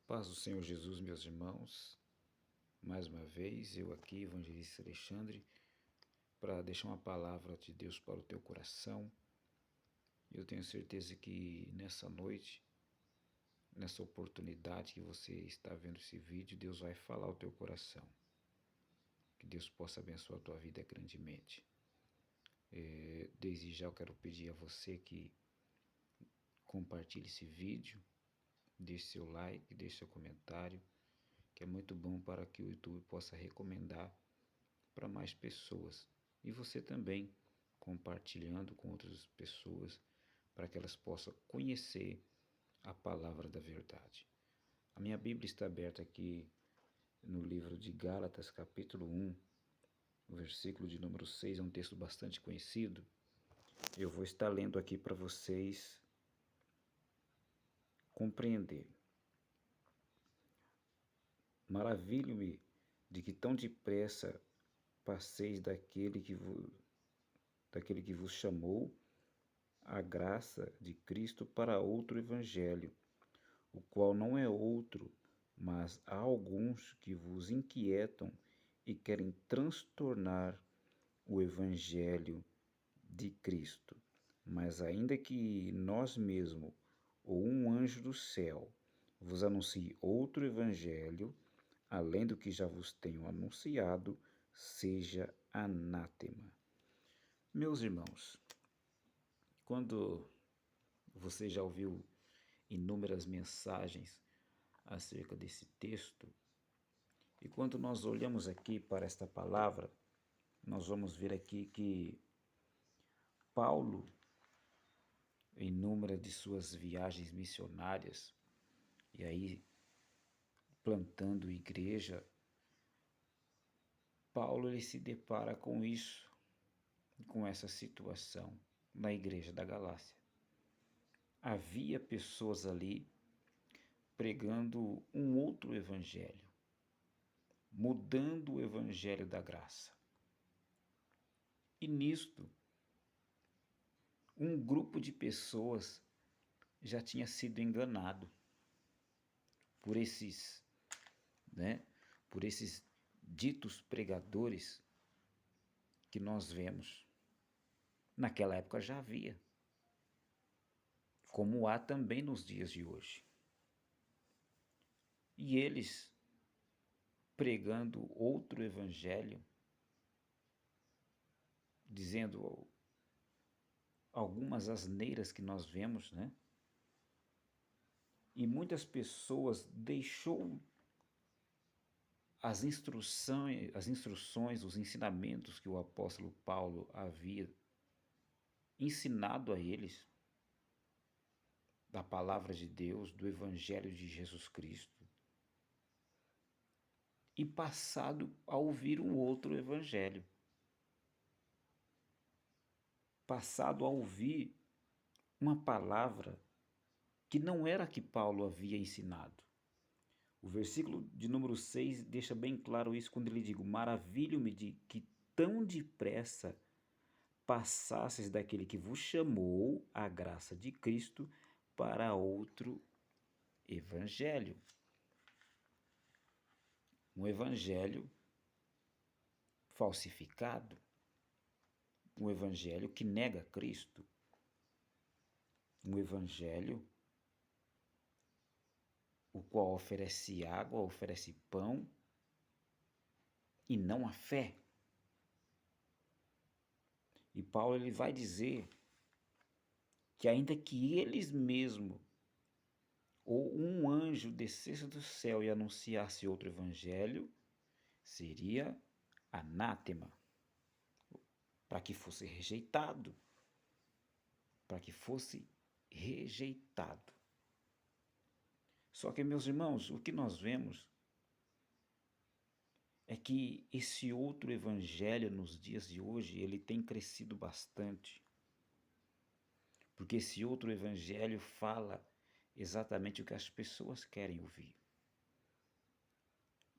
Paz do Senhor Jesus, meus irmãos. Mais uma vez, eu aqui, Evangelista Alexandre, para deixar uma palavra de Deus para o teu coração. Eu tenho certeza que nessa noite, nessa oportunidade que você está vendo esse vídeo, Deus vai falar ao teu coração. Que Deus possa abençoar a tua vida grandemente. Desde já eu quero pedir a você que compartilhe esse vídeo, deixe seu like, deixe seu comentário, que é muito bom para que o YouTube possa recomendar para mais pessoas. E você também compartilhando com outras pessoas para que elas possam conhecer a palavra da verdade. A minha Bíblia está aberta aqui no livro de Gálatas, capítulo 1, o versículo de número 6, é um texto bastante conhecido. Eu vou estar lendo aqui para vocês compreenderem. Maravilho-me de que tão depressa passeis daquele que vos chamou a graça de Cristo para outro evangelho, o qual não é outro, mas há alguns que vos inquietam e querem transtornar o evangelho de Cristo. Mas ainda que nós mesmos ou um anjo do céu vos anuncie outro evangelho, além do que já vos tenho anunciado, seja anátema. Meus irmãos, quando você já ouviu inúmeras mensagens acerca desse texto, e quando nós olhamos aqui para esta palavra, nós vamos ver aqui que Paulo, em inúmeras de suas viagens missionárias, e aí plantando igreja, Paulo ele se depara com isso, com essa situação na igreja da Galácia. Havia pessoas ali pregando um outro evangelho, mudando o evangelho da graça. E nisto, um grupo de pessoas já tinha sido enganado por esses, por esses ditos pregadores que nós vemos. Naquela época já havia, como há também nos dias de hoje. E eles pregando outro evangelho, dizendo algumas asneiras que nós vemos, E muitas pessoas deixou as instruções, os ensinamentos que o apóstolo Paulo havia ensinado a eles, da palavra de Deus, do evangelho de Jesus Cristo, e passado a ouvir um outro evangelho. Passado a ouvir uma palavra que não era a que Paulo havia ensinado. O versículo de número 6 deixa bem claro isso quando ele diz: maravilho-me de que tão depressa passasses daquele que vos chamou a graça de Cristo para outro evangelho. Um evangelho falsificado, um evangelho que nega Cristo, um evangelho o qual oferece água, oferece pão e não a fé. E Paulo ele vai dizer que ainda que eles mesmos ou um anjo descesse do céu e anunciasse outro evangelho, seria anátema, para que fosse rejeitado. Para que fosse rejeitado. Só que, meus irmãos, o que nós vemos é que esse outro evangelho nos dias de hoje, ele tem crescido bastante. Porque esse outro evangelho fala exatamente o que as pessoas querem ouvir.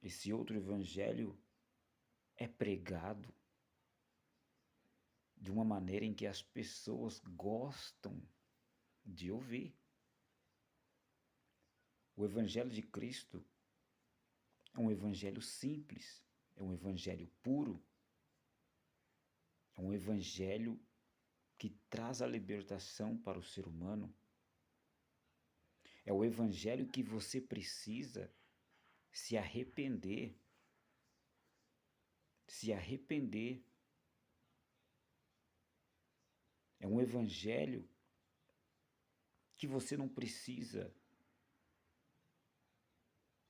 Esse outro evangelho é pregado de uma maneira em que as pessoas gostam de ouvir. O Evangelho de Cristo é um evangelho simples, é um evangelho puro, é um evangelho que traz a libertação para o ser humano. É o evangelho que você precisa se arrepender. Se arrepender. É um evangelho que você não precisa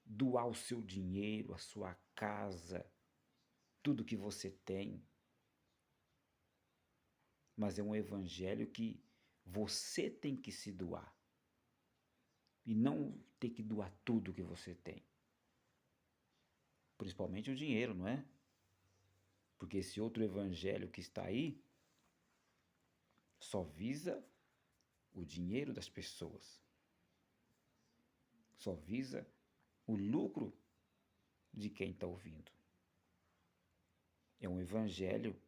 doar o seu dinheiro, a sua casa, tudo que você tem. Mas é um evangelho que você tem que se doar. E não ter que doar tudo que você tem. Principalmente o dinheiro, não é? Porque esse outro evangelho que está aí só visa o dinheiro das pessoas. Só visa o lucro de quem está ouvindo. É um evangelho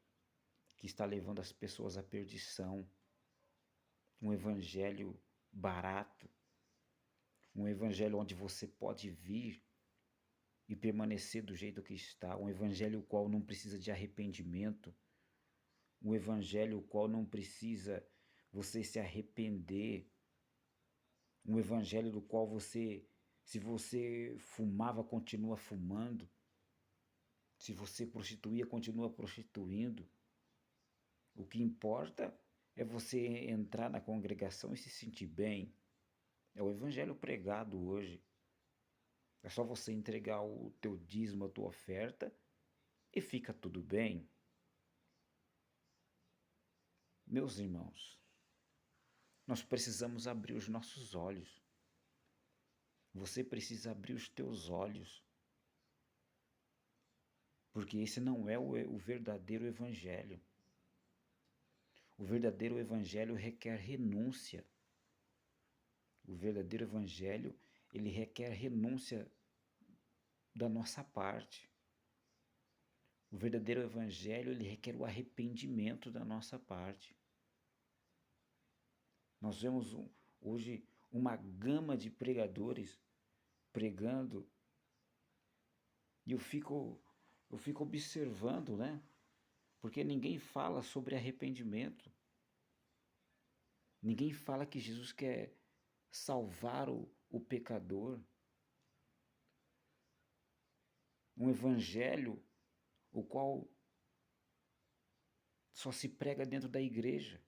que está levando as pessoas à perdição. Um evangelho barato. Um evangelho onde você pode vir e permanecer do jeito que está. Um evangelho qual não precisa de arrependimento. Um evangelho qual não precisa você se arrepender. Um evangelho do qual você, se você fumava, continua fumando. Se você prostituía, continua prostituindo. O que importa é você entrar na congregação e se sentir bem. É o evangelho pregado hoje. É só você entregar o teu dízimo, a tua oferta e fica tudo bem. Meus irmãos, nós precisamos abrir os nossos olhos. Você precisa abrir os teus olhos. Porque esse não é o verdadeiro evangelho. O verdadeiro evangelho requer renúncia. O verdadeiro evangelho, ele requer renúncia da nossa parte. O verdadeiro evangelho, ele requer o arrependimento da nossa parte. Nós vemos hoje uma gama de pregadores pregando e eu fico observando, né? Porque ninguém fala sobre arrependimento. Ninguém fala que Jesus quer salvar o pecador. Um evangelho o qual só se prega dentro da igreja.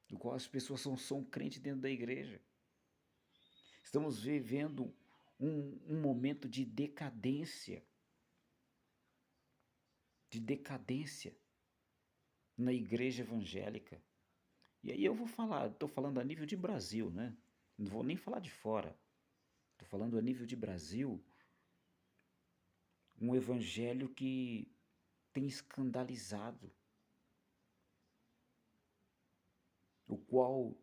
Do qual as pessoas são crentes dentro da igreja. Estamos vivendo um momento de decadência. De decadência na igreja evangélica. E aí eu vou falar, estou falando a nível de Brasil, né? Não vou nem falar de fora. Estou falando a nível de Brasil. Um evangelho que tem escandalizado. O qual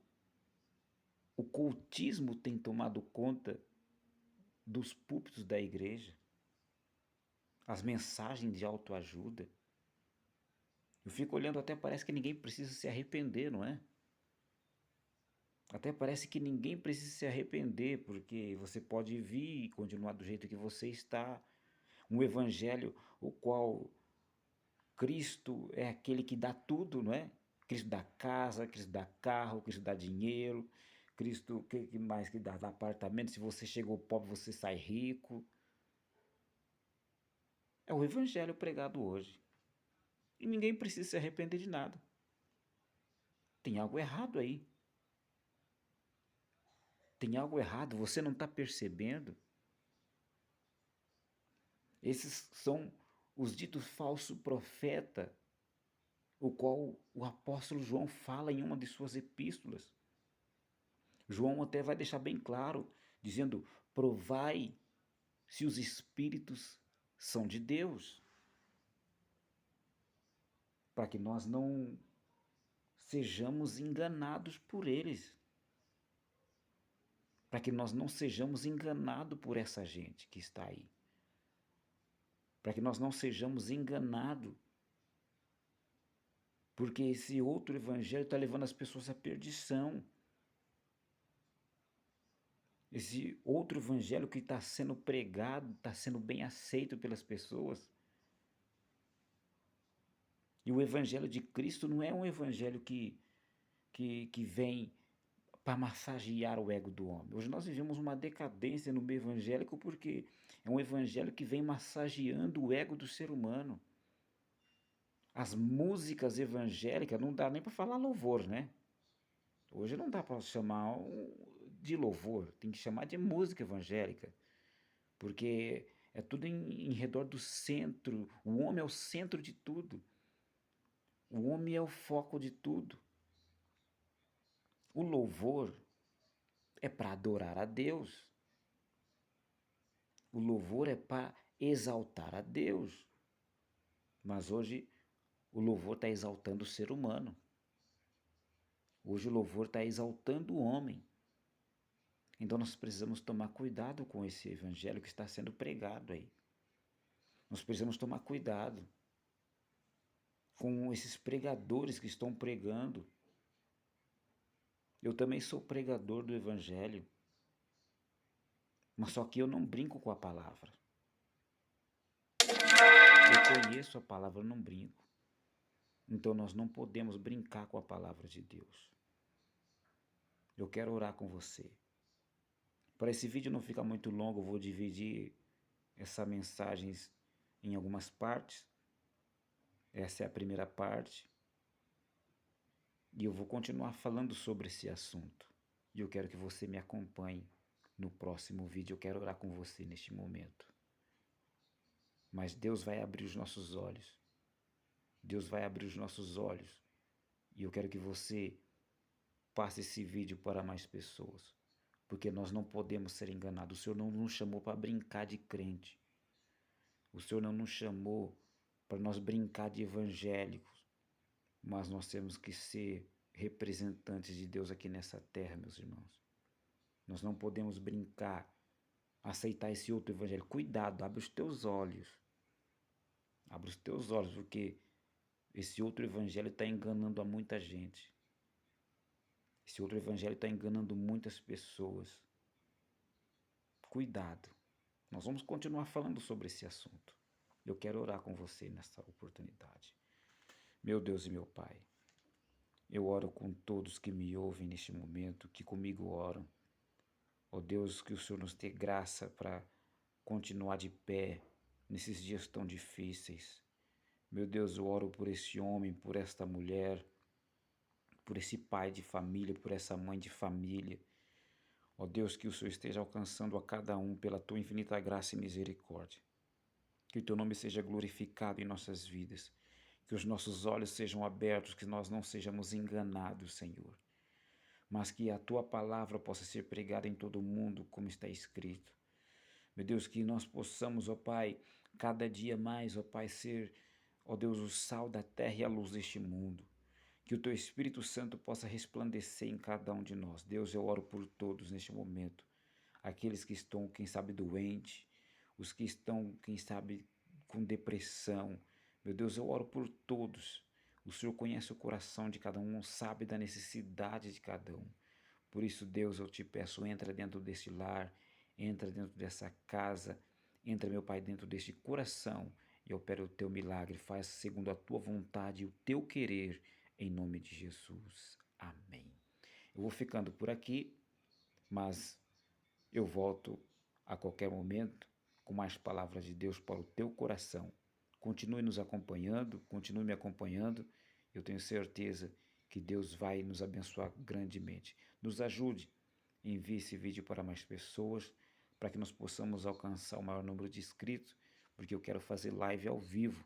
o cultismo tem tomado conta dos púlpitos da igreja, as mensagens de autoajuda. Eu fico olhando, até parece que ninguém precisa se arrepender, não é? Até parece que ninguém precisa se arrepender, porque você pode vir e continuar do jeito que você está. Um evangelho o qual Cristo é aquele que dá tudo, não é? Cristo dá casa, Cristo dá carro, Cristo dá dinheiro, Cristo, que mais que dá apartamento? Se você chegou pobre, você sai rico. É o evangelho pregado hoje. E ninguém precisa se arrepender de nada. Tem algo errado aí. Tem algo errado, você não está percebendo? Esses são os ditos falso profeta, o qual o apóstolo João fala em uma de suas epístolas. João até vai deixar bem claro, dizendo: provai se os espíritos são de Deus, para que nós não sejamos enganados por eles, para que nós não sejamos enganados por essa gente que está aí, para que nós não sejamos enganados, porque esse outro evangelho está levando as pessoas à perdição. esse outro evangelho que está sendo pregado, está sendo bem aceito pelas pessoas. E o evangelho de Cristo não é um evangelho que vem para massagear o ego do homem. Hoje nós vivemos uma decadência no meio evangélico porque é um evangelho que vem massageando o ego do ser humano. As músicas evangélicas, não dá nem para falar louvor, né? Hoje não dá para chamar de louvor, tem que chamar de música evangélica, porque é tudo em redor do centro. O homem é o centro de tudo. O homem é o foco de tudo. O louvor é para adorar a Deus. O louvor é para exaltar a Deus. Mas hoje o louvor está exaltando o ser humano. Hoje o louvor está exaltando o homem. Então nós precisamos tomar cuidado com esse evangelho que está sendo pregado aí. Nós precisamos tomar cuidado com esses pregadores que estão pregando. Eu também sou pregador do evangelho, mas só que eu não brinco com a palavra. Eu conheço a palavra, eu não brinco. Então nós não podemos brincar com a palavra de Deus. Eu quero orar com você. Para esse vídeo não ficar muito longo, eu vou dividir essa mensagem em algumas partes. Essa é a primeira parte. E eu vou continuar falando sobre esse assunto. E eu quero que você me acompanhe no próximo vídeo. Eu quero orar com você neste momento. Mas Deus vai abrir os nossos olhos. Deus vai abrir os nossos olhos. E eu quero que você passe esse vídeo para mais pessoas. Porque nós não podemos ser enganados. O Senhor não nos chamou para brincar de crente. O Senhor não nos chamou para nós brincar de evangélicos. Mas nós temos que ser representantes de Deus aqui nessa terra, meus irmãos. Nós não podemos brincar, aceitar esse outro evangelho. Cuidado, abre os teus olhos. Abre os teus olhos, porque esse outro evangelho está enganando a muita gente. Esse outro evangelho está enganando muitas pessoas. Cuidado. Nós vamos continuar falando sobre esse assunto. Eu quero orar com você nessa oportunidade. Meu Deus e meu Pai, eu oro com todos que me ouvem neste momento, que comigo oram. Ó Deus, que o Senhor nos dê graça para continuar de pé nesses dias tão difíceis. Meu Deus, eu oro por esse homem, por esta mulher, por esse pai de família, por essa mãe de família. Ó Deus, que o Senhor esteja alcançando a cada um pela tua infinita graça e misericórdia. Que o teu nome seja glorificado em nossas vidas. Que os nossos olhos sejam abertos, que nós não sejamos enganados, Senhor. Mas que a tua palavra possa ser pregada em todo o mundo, como está escrito. Meu Deus, que nós possamos, ó Pai, cada dia mais, ó Pai, ser, ó Deus, o sal da terra e a luz deste mundo. Que o Teu Espírito Santo possa resplandecer em cada um de nós. Deus, eu oro por todos neste momento. Aqueles que estão, quem sabe, doentes, os que estão, quem sabe, com depressão. Meu Deus, eu oro por todos. O Senhor conhece o coração de cada um, sabe da necessidade de cada um. Por isso, Deus, eu te peço, entra dentro desse lar, entra dentro dessa casa, entra, meu Pai, dentro deste coração e opera o teu milagre. Faz segundo a tua vontade e o teu querer, em nome de Jesus. Amém. Eu vou ficando por aqui, mas eu volto a qualquer momento com mais palavras de Deus para o teu coração. Continue nos acompanhando, continue me acompanhando. Eu tenho certeza que Deus vai nos abençoar grandemente. Nos ajude, envie esse vídeo para mais pessoas, para que nós possamos alcançar o maior número de inscritos, porque eu quero fazer live ao vivo